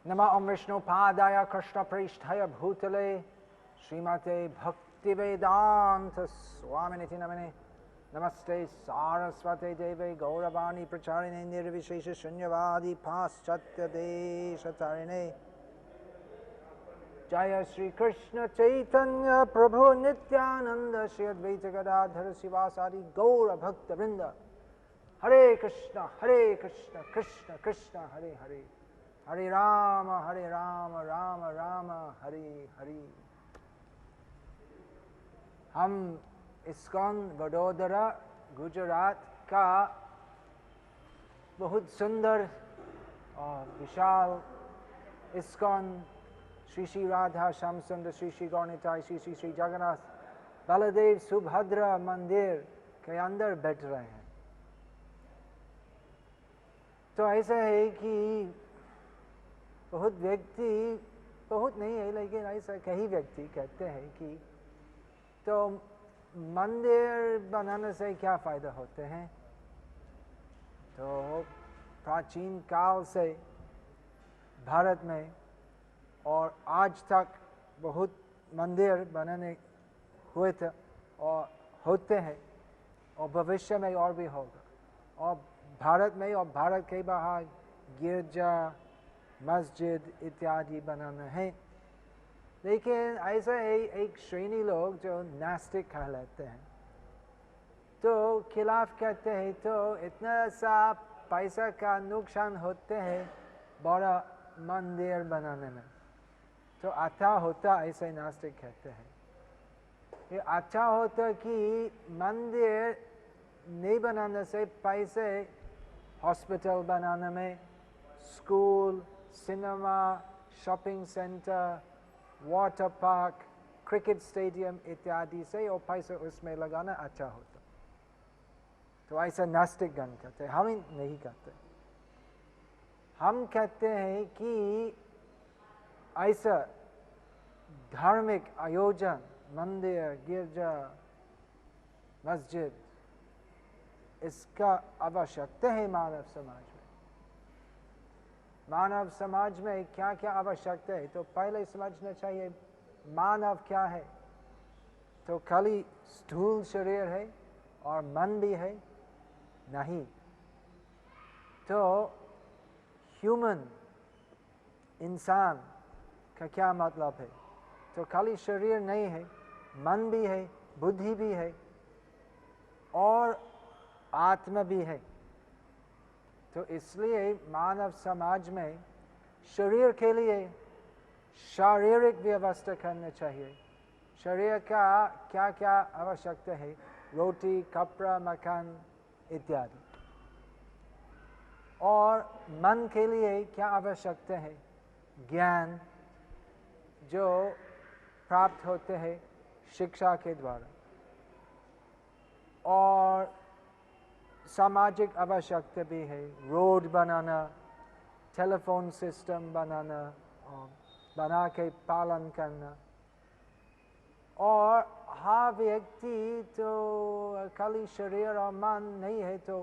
नमः ओम विष्णुपादाय कृष्णप्रेष्ठाय भूतले श्रीमते भक्तिवेदांत स्वामिनिति नमने नमस्ते सारस्वते देवे गौरवाणी प्रचारिणे निर्विशेष शून्यवादी पाश्चात्य देशतारिणे जय श्री कृष्ण चैतन्य प्रभु नित्यानंद श्री अद्वैत गदाधर शिवासादि गौर भक्त वृंद हरे कृष्ण कृष्ण कृष्ण हरे हरे हरे राम राम राम हरे हरे। हम इस्कॉन वडोदरा गुजरात का बहुत सुंदर और विशाल इस्कॉन श्री श्री राधा श्याम सुंदर श्री श्री गौरनिताई श्री श्री श्री जगन्नाथ बलदेव सुभद्रा मंदिर के अंदर बैठ रहे हैं। तो ऐसा है कि बहुत व्यक्ति, बहुत नहीं है लेकिन ऐसा कई व्यक्ति कहते हैं कि तो मंदिर बनाने से क्या फायदा होते हैं। तो प्राचीन काल से भारत में और आज तक बहुत मंदिर बनाने हुए थे और होते हैं और भविष्य में और भी होगा। और भारत में और भारत के बाहर गिरजा मस्जिद इत्यादि बनाना है। लेकिन ऐसा है एक श्रेणी लोग जो नास्तिक कहलाते हैं तो खिलाफ कहते हैं तो इतना सा पैसा का नुकसान होते हैं बड़ा मंदिर बनाने में, तो अच्छा होता ऐसे नास्तिक कहते हैं। ये अच्छा होता कि मंदिर नहीं बनाने से पैसे हॉस्पिटल बनाने में, school, cinema, shopping centre, water park, cricket stadium इत्यादि से और पैसा उसमें लगाना अच्छा होता। तो ऐसा नास्तिक गण कहते हैं, हम नहीं कहते। हम कहते हैं कि ऐसा धार्मिक आयोजन, मंदिर, गिरजा, मस्जिद, इसका आवश्यकता है मानव समाज में। मानव समाज में क्या क्या आवश्यकता है तो पहले समझना चाहिए मानव क्या है। तो खाली स्थूल शरीर है और मन भी है? नहीं। तो ह्यूमन, इंसान का क्या मतलब है? तो खाली शरीर नहीं है, मन भी है, बुद्धि भी है और आत्मा भी है। तो इसलिए मानव समाज में शरीर के लिए शारीरिक व्यवस्था करना चाहिए। शरीर का क्या क्या आवश्यकता है? रोटी, कपड़ा, मकान इत्यादि। और मन के लिए क्या आवश्यकता है? ज्ञान जो प्राप्त होते हैं शिक्षा के द्वारा। और सामाजिक आवश्यकता भी है, रोड बनाना, टेलीफोन सिस्टम बनाना और बना के पालन करना। और हर व्यक्ति तो खाली शरीर और मन नहीं है, तो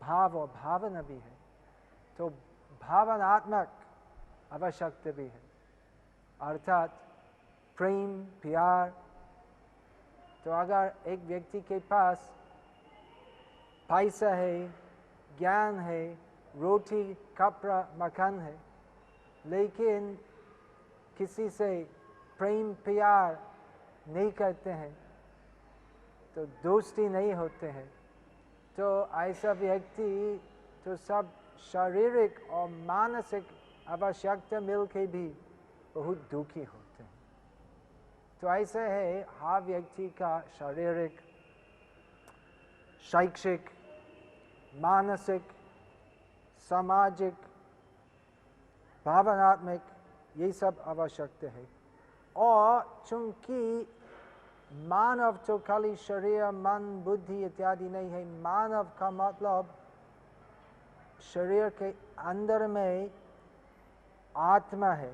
भाव और भावना भी है, तो भावनात्मक आवश्यकता भी है, अर्थात प्रेम प्यार। तो अगर एक व्यक्ति के पास पैसा है, ज्ञान है, रोटी कपड़ा मकान है, लेकिन किसी से प्रेम प्यार नहीं करते हैं, तो दोस्ती नहीं होते हैं, तो ऐसा व्यक्ति तो सब शारीरिक और मानसिक आवश्यकता मिल के भी बहुत दुखी होते हैं। तो ऐसा है, हर व्यक्ति का शारीरिक, शैक्षिक, मानसिक, सामाजिक, भावनात्मक ये सब आवश्यकता है। और चूंकि मानव तो खाली शरीर मन बुद्धि इत्यादि नहीं है, मानव का मतलब शरीर के अंदर में आत्मा है,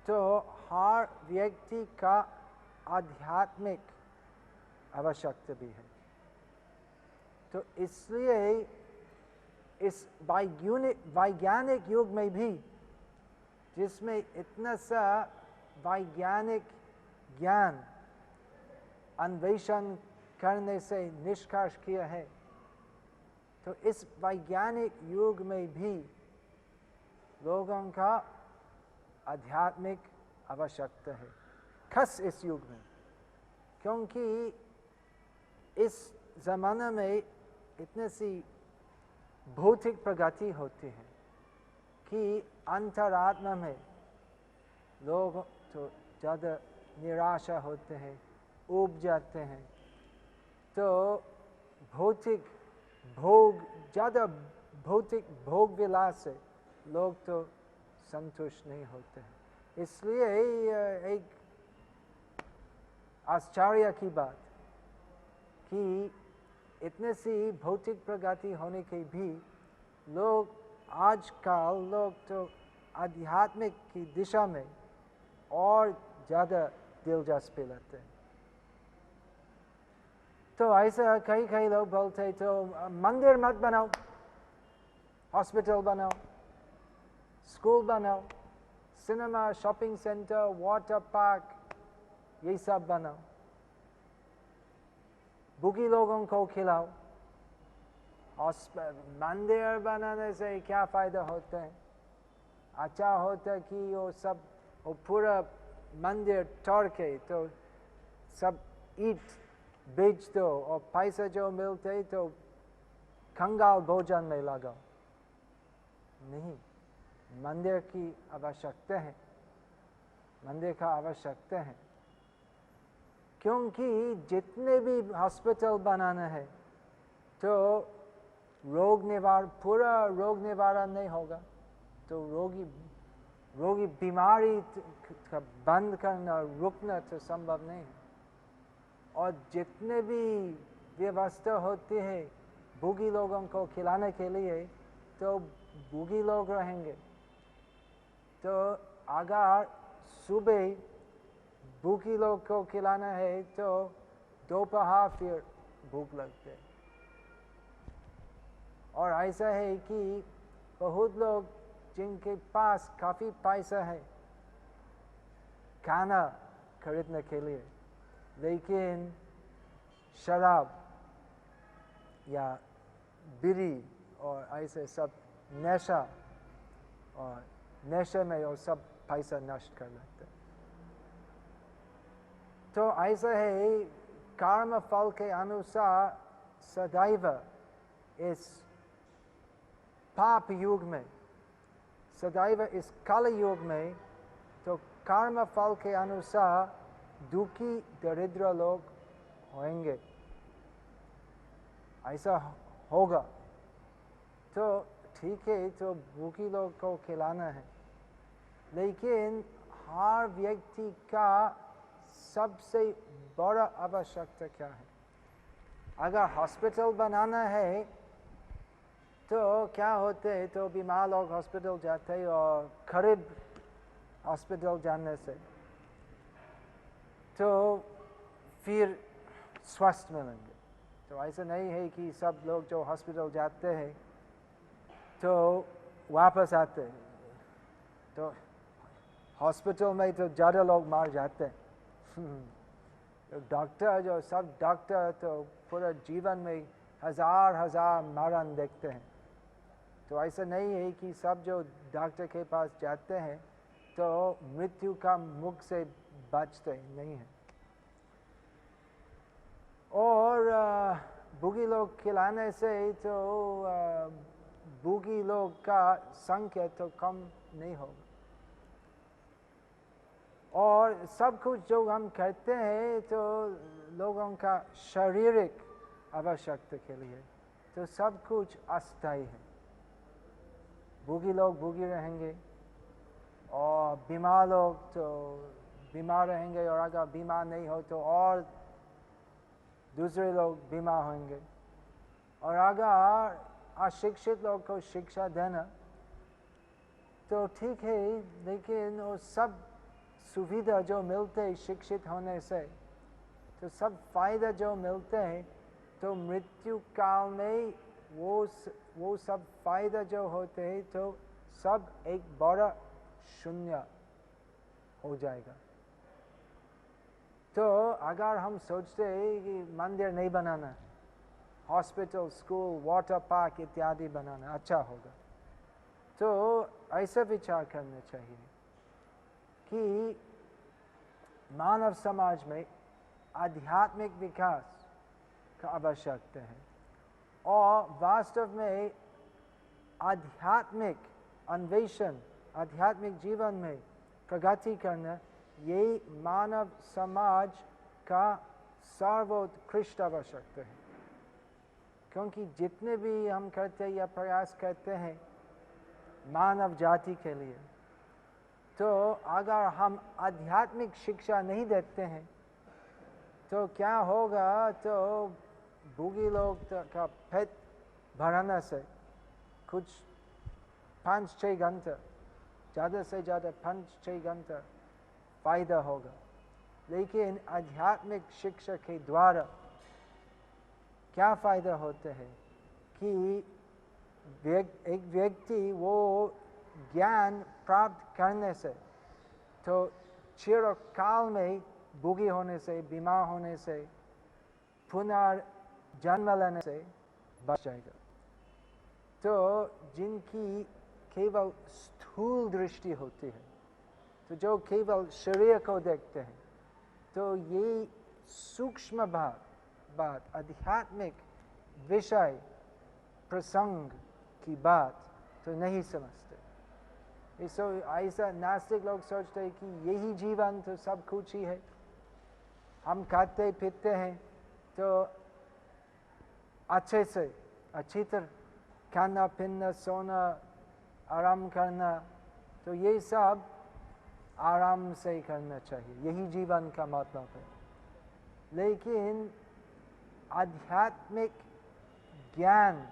तो हर व्यक्ति का आध्यात्मिक आवश्यकता भी है। तो इसलिए इस वैज्ञानिक युग में भी, जिसमें इतना सा वैज्ञानिक ज्ञान अन्वेषण करने से निष्कर्ष किया है, तो इस वैज्ञानिक युग में भी लोगों का आध्यात्मिक आवश्यकता है, खास इस युग में, क्योंकि इस जमाने में इतनी सी भौतिक प्रगति होती है कि अंतरात्मा में लोग तो ज़्यादा निराशा होते हैं, ऊब जाते हैं, तो भौतिक भोग, ज़्यादा भौतिक भोग विलास से लोग तो संतुष्ट नहीं होते हैं। इसलिए एक आश्चर्य की बात कि इतने सी भौतिक प्रगति होने के भी लोग आजकल लोग तो आध्यात्मिक की दिशा में और ज़्यादा दिलचस्पी लेते हैं। तो ऐसा कई लोग बोलते हैं, तो मंदिर मत बनाओ, हॉस्पिटल बनाओ, स्कूल बनाओ, cinema, shopping centre, water park, ये सब बनाओ, भूखी लोगों को खिलाओ। मंदिर बनाने से क्या फायदा होता है? अच्छा होता है कि वो पूरा मंदिर तोड़ के तो सब ईंट बेच दो और पैसा जो मिलते तो कंगाल भोजन में लगाओ। नहीं, मंदिर की आवश्यकता है, मंदिर का आवश्यकता है, क्योंकि जितने भी हॉस्पिटल बनाना है तो पूरा रोग निवारण नहीं होगा, तो रोगी बीमारी का बंद करना, रुकना तो संभव नहीं है। और जितने भी व्यवस्था होती है भूखी लोगों को खिलाने के लिए, तो भूखी लोग रहेंगे। तो अगर सुबह भूखी लोग को खिलाना है तो दोपहर फिर भूख लगते है। और ऐसा है कि बहुत लोग जिनके पास काफ़ी पैसा है खाना खरीदने के लिए, लेकिन शराब या बीड़ी और ऐसे सब नशा, और नशे में वो सब पैसा नष्ट कर लेते हैं। तो ऐसा है, कर्म फल के अनुसार सदैव इस पाप युग में, सदैव इस कल युग में, तो कर्म फल के अनुसार दुखी दरिद्र लोग होंगे, ऐसा होगा। तो ठीक है, तो भूखी लोग को खिलाना है, लेकिन हर व्यक्ति का सबसे बड़ा आवश्यकता क्या है? अगर हॉस्पिटल बनाना है तो क्या होते है, तो बीमार लोग हॉस्पिटल जाते हैं और करीब हॉस्पिटल जाने से तो फिर स्वस्थ मिलेंगे। तो ऐसा नहीं है कि सब लोग जो हॉस्पिटल जाते हैं तो वापस आते हैं। तो हॉस्पिटल में तो ज़्यादा लोग मार जाते हैं। तो डॉक्टर जो सब डॉक्टर तो पूरा जीवन में हजार हजार मरण देखते हैं। तो ऐसा नहीं है कि सब जो डॉक्टर के पास जाते हैं तो मृत्यु का मुख से बचते नहीं हैं। और बूढ़ी लोग खिलाने से तो बूढ़ी लोग का संख्या तो कम नहीं होगा। और सब कुछ जो हम करते हैं तो लोगों का शारीरिक आवश्यकता के लिए, तो सब कुछ अस्थायी है। बूढ़ी लोग बूढ़ी रहेंगे और बीमार लोग तो बीमार रहेंगे, और अगर बीमार नहीं हो तो और दूसरे लोग बीमार होंगे। और अगर अशिक्षित लोग को शिक्षा देना तो ठीक है, लेकिन वो सब सुविधा जो मिलते हैं शिक्षित होने से, तो सब फायदा जो मिलते हैं, तो मृत्यु काल में वो सब फायदा जो होते हैं तो सब एक बड़ा शून्य हो जाएगा। तो अगर हम सोचते हैं कि मंदिर नहीं बनाना, हॉस्पिटल, स्कूल, वाटर पार्क इत्यादि बनाना अच्छा होगा, तो ऐसा विचार करना चाहिए कि मानव समाज में आध्यात्मिक विकास का आवश्यकता है, और वास्तव में आध्यात्मिक अन्वेषण, आध्यात्मिक जीवन में प्रगति करना, यही मानव समाज का सर्वोत्कृष्ट आवश्यकता है। क्योंकि जितने भी हम करते हैं या प्रयास करते हैं मानव जाति के लिए, तो अगर हम आध्यात्मिक शिक्षा नहीं देते हैं तो क्या होगा, तो बूढ़ी लोग का पेट भरने से कुछ 5-6 घंटा, ज़्यादा से ज़्यादा 5-6 घंटा फायदा होगा। लेकिन आध्यात्मिक शिक्षा के द्वारा क्या फायदा होता है कि एक व्यक्ति वो ज्ञान प्राप्त करने से तो चिरकाल में बूढ़ी होने से, बीमार होने से, पुनर्जन्म लेने से बच जाएगा। तो जिनकी केवल स्थूल दृष्टि होती है, तो जो केवल शरीर को देखते हैं, तो ये सूक्ष्म बात आध्यात्मिक विषय प्रसंग की बात तो नहीं समझते। ऐसा नास्तिक लोग सोचते हैं कि यही जीवन तो सब कुछ ही है, हम खाते पीते हैं तो अच्छे से अच्छी तरह खाना पीना, सोना, आराम करना, तो ये सब आराम से करना चाहिए, यही जीवन का मतलब है। लेकिन आध्यात्मिक ज्ञान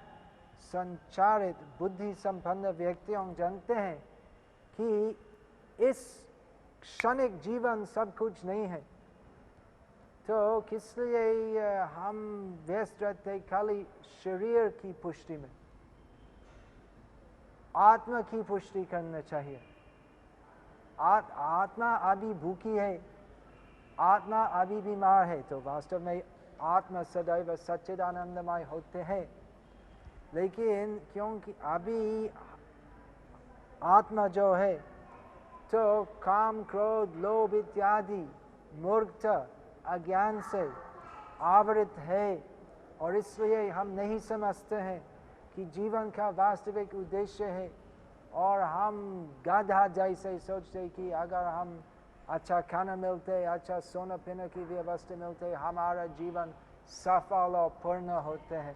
संचारित बुद्धि संपन्न व्यक्तियों जानते हैं कि इस क्षणिक जीवन सब कुछ नहीं है, तो किस लिए हम व्यस्त रहते खाली शरीर की पुष्टि में। आत्मा की पुष्टि करना चाहिए। आत्मा अभी भूखी है, आत्मा अभी बीमार है, तो वास्तव में आत्मा सदैव सच्चिदानंदमय होते हैं। लेकिन क्योंकि अभी आत्मा जो है तो काम, क्रोध, लोभ इत्यादि मूर्खता, अज्ञान से आवृत है, और इसलिए हम नहीं समझते हैं कि जीवन का वास्तविक उद्देश्य है। और हम गधा जैसे सोचते कि अगर हम अच्छा खाना मिलते, अच्छा सोना पीने की व्यवस्था मिलते, हमारा जीवन सफल और पूर्ण होते हैं।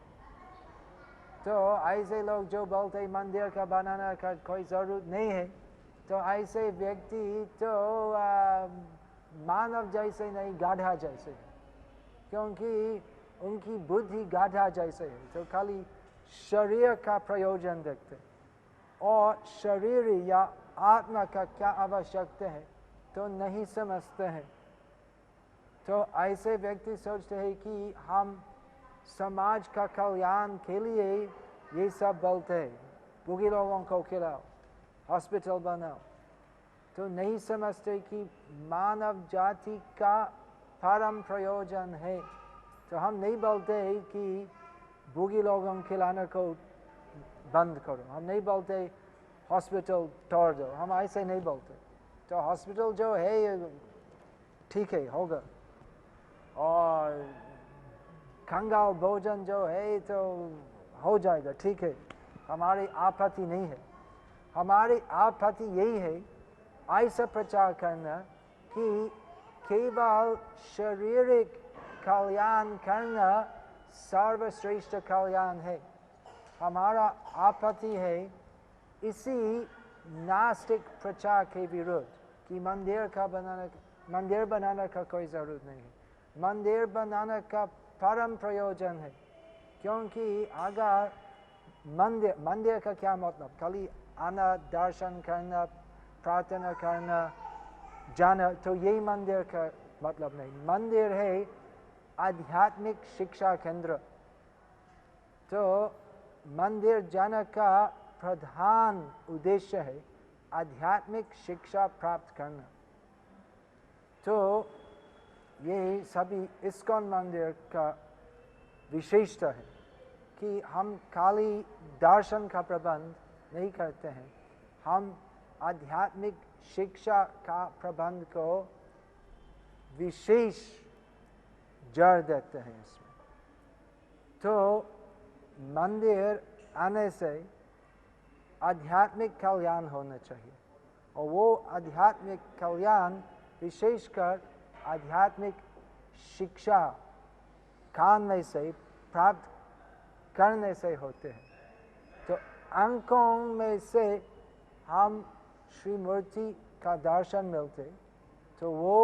तो ऐसे लोग जो बोलते मंदिर का बनाने का कोई ज़रूरत नहीं है, तो ऐसे व्यक्ति तो मानव जैसे नहीं, गाधा जैसे है, क्योंकि उनकी बुद्धि गाधा जैसे है, तो खाली शरीर का प्रयोजन देखते, और शरीर या आत्मा का क्या आवश्यकता है तो नहीं समझते हैं। तो ऐसे व्यक्ति सोचते हैं कि हम समाज का कल्याण के लिए ये सब बोलते हैं, बूढ़े लोगों को खिलाओ, हॉस्पिटल बनाओ, तो नहीं समझते कि मानव जाति का परम प्रयोजन है। तो हम नहीं बोलते कि बूढ़े लोगों को खिलाने को बंद करो, हम नहीं बोलते हॉस्पिटल तोड़ दो, हम ऐसे नहीं बोलते। तो हॉस्पिटल जो है ठीक है होगा, और कंगाल भोजन जो है तो हो जाएगा, ठीक है, हमारी आपत्ति नहीं है। हमारी आपत्ति यही है ऐसा प्रचार करना कि केवल शारीरिक कल्याण करना सर्वश्रेष्ठ कल्याण है। हमारा आपत्ति है इसी नास्तिक प्रचार के विरुद्ध कि मंदिर बनाने का कोई ज़रूरत नहीं है। मंदिर बनाने का परम प्रयोजन है, क्योंकि अगर मंदिर का क्या मतलब, खाली आना, दर्शन करना, प्रार्थना करना, जाना, तो यही मंदिर का मतलब नहीं। मंदिर है आध्यात्मिक शिक्षा केंद्र। तो मंदिर जाने का प्रधान उद्देश्य है आध्यात्मिक शिक्षा प्राप्त करना। तो ये सभी इस्कॉन मंदिर का विशेषता है कि हम खाली दर्शन का प्रबंध नहीं करते हैं, हम आध्यात्मिक शिक्षा का प्रबंध को विशेष जड़ देते हैं इसमें। तो मंदिर आने से आध्यात्मिक कल्याण होना चाहिए, और वो आध्यात्मिक कल्याण विशेषकर आध्यात्मिक शिक्षा खाने से प्राप्त करने से होते हैं। तो अंकों में से हम श्री मूर्ति का दर्शन मिलते, तो वो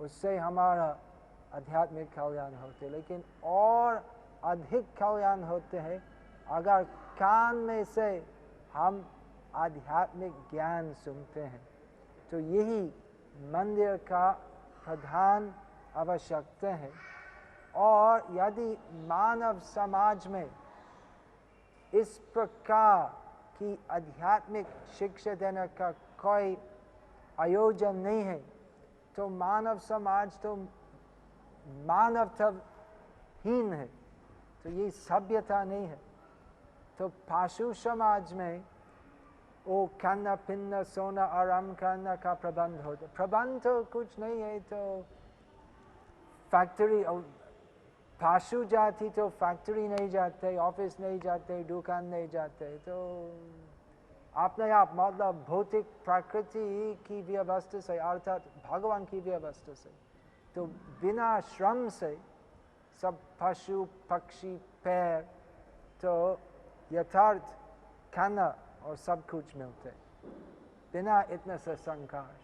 उससे हमारा आध्यात्मिक कल्याण होते। लेकिन और अधिक कल्याण होते हैं अगर कान में से हम आध्यात्मिक ज्ञान सुनते हैं। तो यही मंदिर का प्रधान आवश्यकता है। और यदि मानव समाज में इस प्रकार की आध्यात्मिक शिक्षा देने का कोई आयोजन नहीं है, तो मानव समाज तो मानवताहीन है, तो ये सभ्यता नहीं है। तो पशु समाज में वो खाना पीना सोना आराम करना का प्रबंध होता। प्रबंध तो कुछ नहीं है, तो फैक्ट्री, पशु जाति तो फैक्ट्री नहीं जाते, ऑफिस नहीं जाते, दुकान नहीं जाते, तो अपने आप मतलब भौतिक प्रकृति की व्यवस्था से अर्थात भगवान की व्यवस्था से, तो बिना श्रम से सब पशु पक्षी पेड़ तो यथार्थ खाना और सब कुछ मिलते बिना इतने से संघर्ष।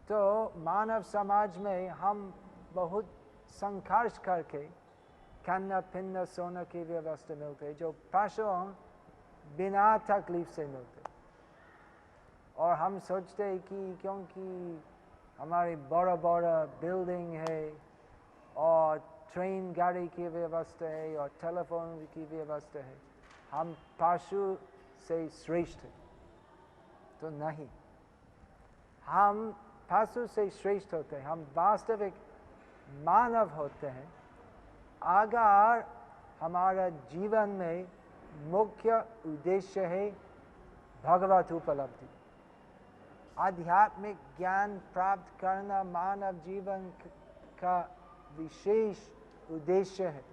तो मानव समाज में हम बहुत संघर्ष करके खाना पीना सोने की व्यवस्था मिलते, जो पशुओं बिना तकलीफ से मिलते। और हम सोचते हैं कि क्योंकि हमारी बड़ा बड़ा बिल्डिंग है और ट्रेन गाड़ी की व्यवस्था है और टेलीफोन की व्यवस्था है, हम पशु से श्रेष्ठ हैं। तो नहीं, हम पशु से श्रेष्ठ होते हैं, हम वास्तविक मानव होते हैं अगर हमारा जीवन में मुख्य उद्देश्य है भगवत उपलब्धि। आध्यात्मिक ज्ञान प्राप्त करना मानव जीवन का विशेष उद्देश्य है।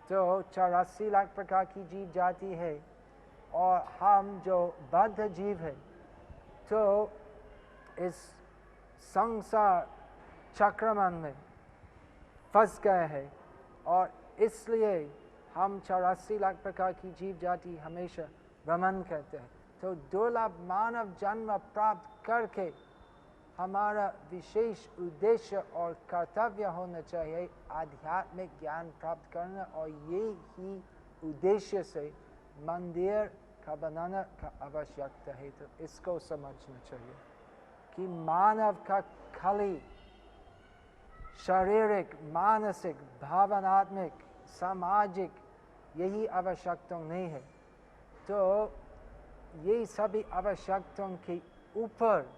तो 84 लाख प्रकार की जीव जाति है और हम जो बद्ध जीव है, तो इस संसार चक्रमण में फंस गए हैं, और इसलिए हम 84 लाख प्रकार की जीव जाति हमेशा भ्रमण करते हैं। तो दुर्लभ मानव जन्म प्राप्त करके हमारा विशेष उद्देश्य और कर्तव्य होना चाहिए आध्यात्मिक ज्ञान प्राप्त करना, और यही उद्देश्य से मंदिर का बनाना का आवश्यकता है। तो इसको समझना चाहिए कि मानव का खाली शारीरिक, मानसिक, भावनात्मक, सामाजिक यही आवश्यकता नहीं है, तो ये सभी आवश्यकताओं के ऊपर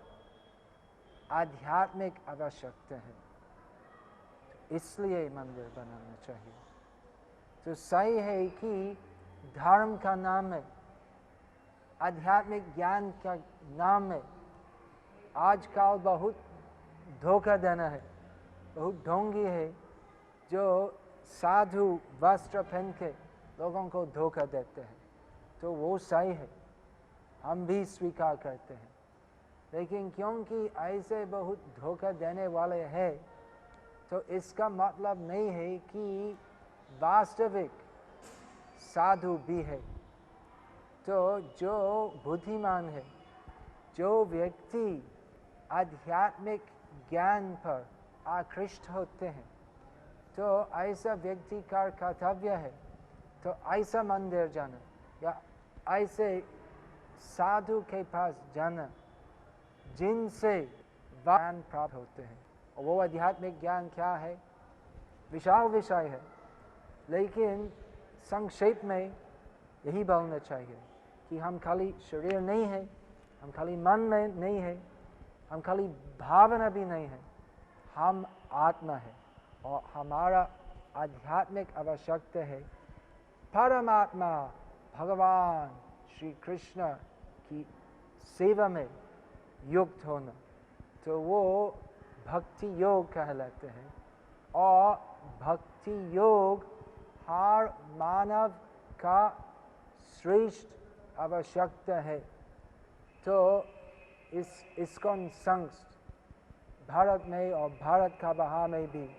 आध्यात्मिक आवश्यकता है, इसलिए मंदिर बनाना चाहिए। तो सही है कि धर्म का नाम है, आध्यात्मिक ज्ञान का नाम है, आजकल बहुत धोखा देना है, बहुत ढोंगी है जो साधु वस्त्र पहन के लोगों को धोखा देते हैं, तो वो सही है, हम भी स्वीकार करते हैं। लेकिन क्योंकि ऐसे बहुत धोखा देने वाले हैं, तो इसका मतलब नहीं है कि वास्तविक साधु भी है। तो जो बुद्धिमान है, जो व्यक्ति आध्यात्मिक ज्ञान पर आकृष्ट होते हैं, तो ऐसा व्यक्ति का कर्तव्य है तो ऐसा मंदिर जाना या ऐसे साधु के पास जाना जिनसे ज्ञान प्राप्त होते हैं। और वो आध्यात्मिक ज्ञान क्या है, विशाल विषय है, लेकिन संक्षेप में यही बोलना चाहिए कि हम खाली शरीर नहीं है, हम खाली मन में नहीं है, हम खाली भावना भी नहीं है, हम आत्मा है और हमारा आध्यात्मिक आवश्यकता है परमात्मा भगवान श्री कृष्ण की सेवा में युक्त होना। तो वो भक्ति योग कहलाते हैं और भक्ति योग हर मानव का श्रेष्ठ आवश्यकता है। तो इस्कॉन संघ भारत में और भारत का बाहर में भी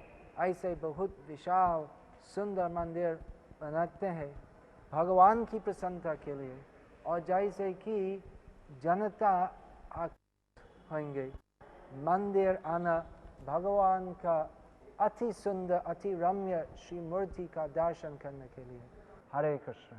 ऐसे बहुत विशाल सुंदर मंदिर बनाते हैं भगवान की प्रसन्नता के लिए, और जैसे कि जनता होंगे मंदिर आना भगवान का अति सुंदर अति रम्य श्री मूर्ति का दर्शन करने के लिए। हरे कृष्ण।